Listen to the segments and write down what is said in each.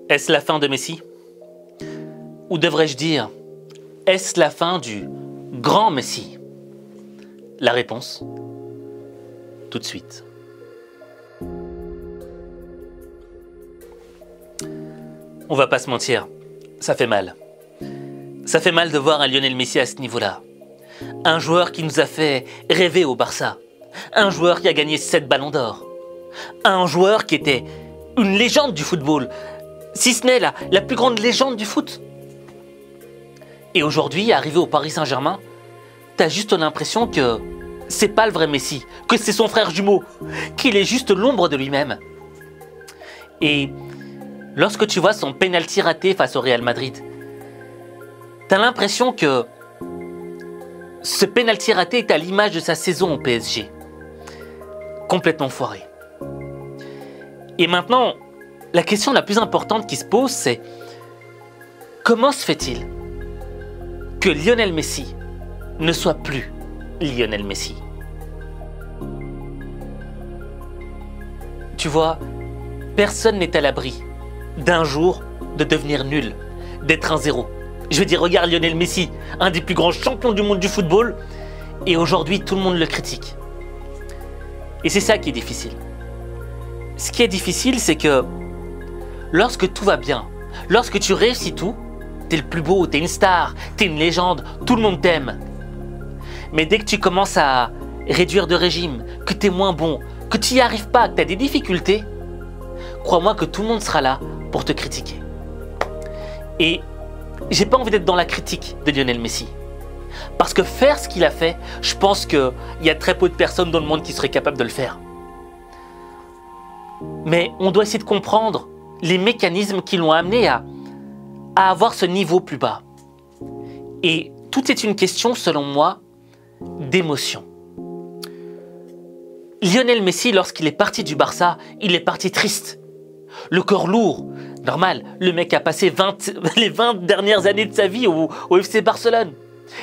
Est-ce la fin de Messi? Ou devrais-je dire, est-ce la fin du grand Messi? La réponse, tout de suite. On va pas se mentir, ça fait mal. Ça fait mal de voir un Lionel Messi à ce niveau-là. Un joueur qui nous a fait rêver au Barça. Un joueur qui a gagné 7 ballons d'or. Un joueur qui était une légende du football, si ce n'est la plus grande légende du foot. Et aujourd'hui, arrivé au Paris Saint-Germain, t'as juste l'impression que c'est pas le vrai Messi, que c'est son frère jumeau, qu'il est juste l'ombre de lui-même. Et lorsque tu vois son penalty raté face au Real Madrid, t'as l'impression que ce penalty raté est à l'image de sa saison au PSG. Complètement foiré. Et maintenant, la question la plus importante qui se pose, c'est comment se fait-il que Lionel Messi ne soit plus Lionel Messi? Tu vois, personne n'est à l'abri d'un jour de devenir nul, d'être un zéro. Je veux dire, regarde Lionel Messi, un des plus grands champions du monde du football, et aujourd'hui tout le monde le critique. Et c'est ça qui est difficile. Ce qui est difficile, c'est que lorsque tout va bien, lorsque tu réussis tout, t'es le plus beau, t'es une star, t'es une légende, tout le monde t'aime. Mais dès que tu commences à réduire de régime, que t'es moins bon, que tu n'y arrives pas, que t'as des difficultés, crois-moi que tout le monde sera là pour te critiquer. Et j'ai pas envie d'être dans la critique de Lionel Messi. Parce que faire ce qu'il a fait, je pense qu'il y a très peu de personnes dans le monde qui seraient capables de le faire. Mais on doit essayer de comprendre les mécanismes qui l'ont amené à avoir ce niveau plus bas. Et tout est une question, selon moi, d'émotion. Lionel Messi, lorsqu'il est parti du Barça, il est parti triste. Le cœur lourd. Normal, le mec a passé les 20 dernières années de sa vie au FC Barcelone.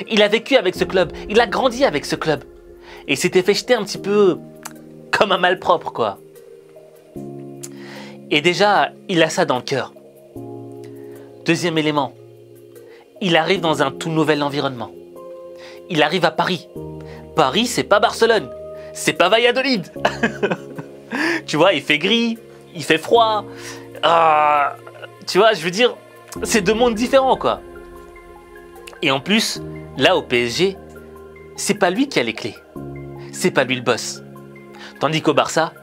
Il a vécu avec ce club, il a grandi avec ce club. Et il s'était fait jeter un petit peu comme un malpropre, quoi. Et déjà, il a ça dans le cœur. Deuxième élément, il arrive dans un tout nouvel environnement. Il arrive à Paris. Paris, c'est pas Barcelone, c'est pas Valladolid. Tu vois, il fait gris, il fait froid. Tu vois, je veux dire, c'est deux mondes différents, quoi. Et en plus, là, au PSG, c'est pas lui qui a les clés. C'est pas lui le boss. Tandis qu'au Barça,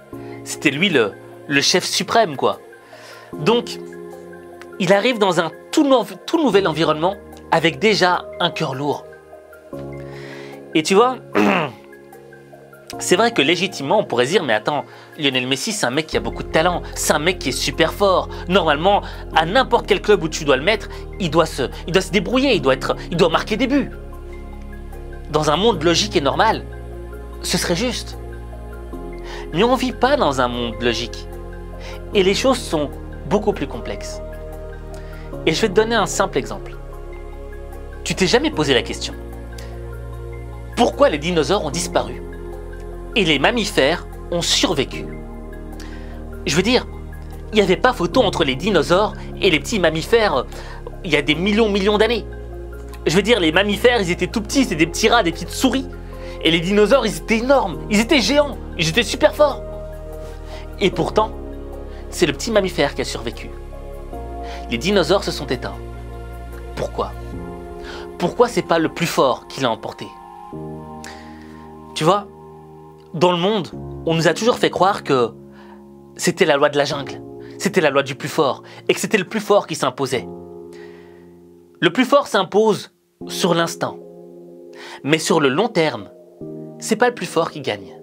c'était lui le chef suprême, quoi. Donc, il arrive dans un tout nouvel environnement avec déjà un cœur lourd. Et tu vois, c'est vrai que légitimement, on pourrait dire, mais attends, Lionel Messi, c'est un mec qui a beaucoup de talent, c'est un mec qui est super fort. Normalement, à n'importe quel club où tu dois le mettre, il doit se débrouiller, il doit marquer des buts. Dans un monde logique et normal, ce serait juste. Mais on ne vit pas dans un monde logique. Et les choses sont beaucoup plus complexes. Et je vais te donner un simple exemple. Tu t'es jamais posé la question: pourquoi les dinosaures ont disparu et les mammifères ont survécu? Je veux dire, il n'y avait pas photo entre les dinosaures et les petits mammifères il y a des millions d'années. Je veux dire, les mammifères, ils étaient tout petits, c'était des petits rats, des petites souris. Et les dinosaures, ils étaient énormes, ils étaient géants, ils étaient super forts. Et pourtant, c'est le petit mammifère qui a survécu. Les dinosaures se sont éteints. Pourquoi? Pourquoi c'est pas le plus fort qui l'a emporté? Tu vois, dans le monde, on nous a toujours fait croire que c'était la loi de la jungle, c'était la loi du plus fort, et que c'était le plus fort qui s'imposait. Le plus fort s'impose sur l'instant. Mais sur le long terme, c'est pas le plus fort qui gagne.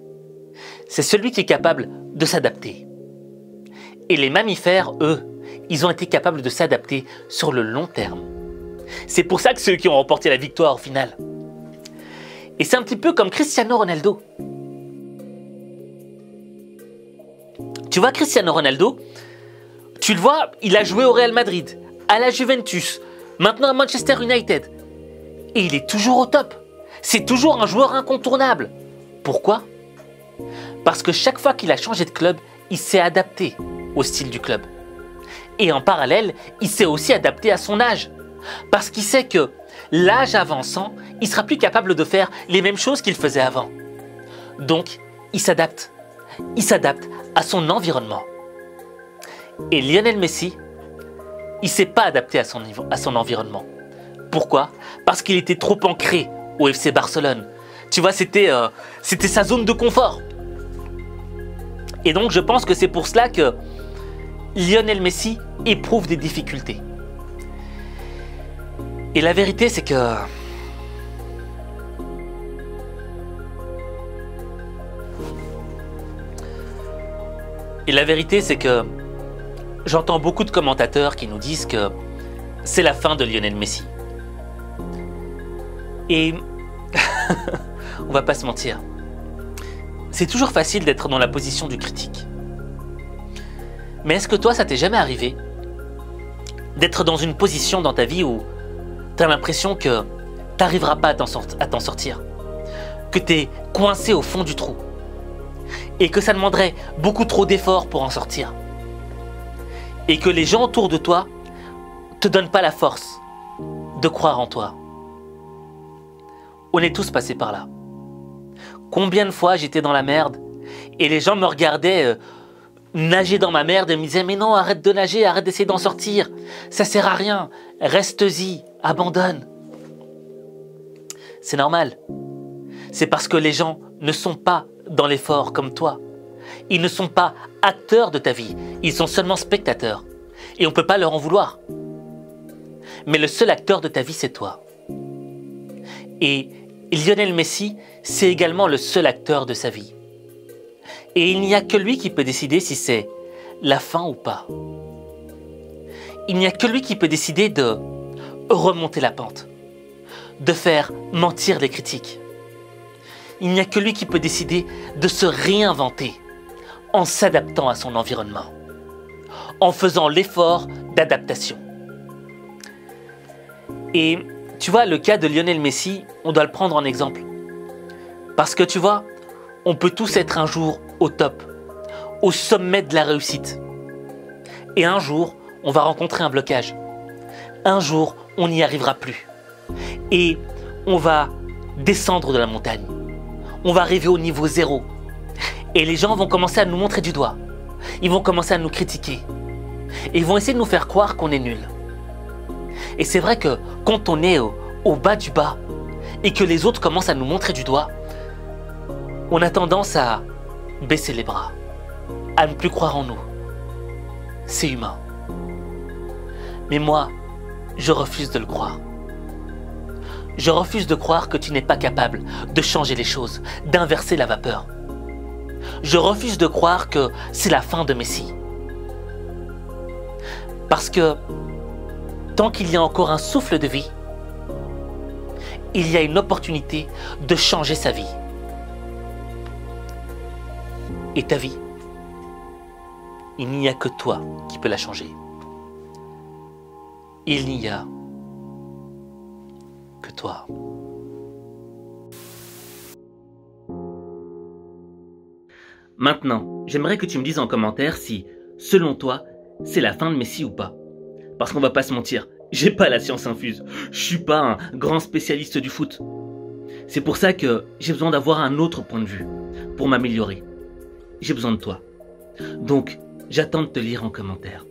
C'est celui qui est capable de s'adapter. Et les mammifères, eux, ils ont été capables de s'adapter sur le long terme. C'est pour ça que c'est eux qui ont remporté la victoire au final. Et c'est un petit peu comme Cristiano Ronaldo. Tu vois, Cristiano Ronaldo, tu le vois, il a joué au Real Madrid, à la Juventus, maintenant à Manchester United. Et il est toujours au top. C'est toujours un joueur incontournable. Pourquoi? Parce que chaque fois qu'il a changé de club, il s'est adapté au style du club. Et en parallèle, il s'est aussi adapté à son âge. Parce qu'il sait que l'âge avançant, il sera plus capable de faire les mêmes choses qu'il faisait avant. Donc, il s'adapte. Il s'adapte à son environnement. Et Lionel Messi, il ne s'est pas adapté à son environnement. Pourquoi? Parce qu'il était trop ancré au FC Barcelone. Tu vois, c'était sa zone de confort. Et donc, je pense que c'est pour cela que Lionel Messi éprouve des difficultés. Et la vérité, c'est que... j'entends beaucoup de commentateurs qui nous disent que c'est la fin de Lionel Messi. Et on va pas se mentir, c'est toujours facile d'être dans la position du critique. Mais est-ce que toi, ça t'est jamais arrivé d'être dans une position dans ta vie où tu as l'impression que tu n'arriveras pas à t'en sortir, que tu es coincé au fond du trou et que ça demanderait beaucoup trop d'efforts pour en sortir, et que les gens autour de toi te donnent pas la force de croire en toi? On est tous passés par là. Combien de fois j'étais dans la merde et les gens me regardaient nager dans ma merde et me disaient « Mais non, arrête de nager, arrête d'essayer d'en sortir, ça sert à rien, reste-y, abandonne ». C'est normal. C'est parce que les gens ne sont pas dans l'effort comme toi. Ils ne sont pas acteurs de ta vie, ils sont seulement spectateurs. Et on ne peut pas leur en vouloir. Mais le seul acteur de ta vie, c'est toi. Et Lionel Messi, c'est également le seul acteur de sa vie. Et il n'y a que lui qui peut décider si c'est la fin ou pas. Il n'y a que lui qui peut décider de remonter la pente, de faire mentir les critiques. Il n'y a que lui qui peut décider de se réinventer en s'adaptant à son environnement, en faisant l'effort d'adaptation. Et tu vois, le cas de Lionel Messi, on doit le prendre en exemple. Parce que tu vois, on peut tous être un jour au top, au sommet de la réussite. Et un jour, on va rencontrer un blocage. Un jour, on n'y arrivera plus. Et on va descendre de la montagne. On va arriver au niveau 0. Et les gens vont commencer à nous montrer du doigt. Ils vont commencer à nous critiquer. Et ils vont essayer de nous faire croire qu'on est nul. Et c'est vrai que quand on est au bas du bas et que les autres commencent à nous montrer du doigt, on a tendance à baisser les bras, à ne plus croire en nous. C'est humain. Mais moi, je refuse de le croire. Je refuse de croire que tu n'es pas capable de changer les choses, d'inverser la vapeur. Je refuse de croire que c'est la fin de Messi. Parce que tant qu'il y a encore un souffle de vie, il y a une opportunité de changer sa vie. Et ta vie, il n'y a que toi qui peux la changer. Il n'y a que toi. Maintenant, j'aimerais que tu me dises en commentaire si, selon toi, c'est la fin de Messi ou pas. Parce qu'on va pas se mentir, j'ai pas la science infuse. Je suis pas un grand spécialiste du foot. C'est pour ça que j'ai besoin d'avoir un autre point de vue pour m'améliorer. J'ai besoin de toi. Donc, j'attends de te lire en commentaire.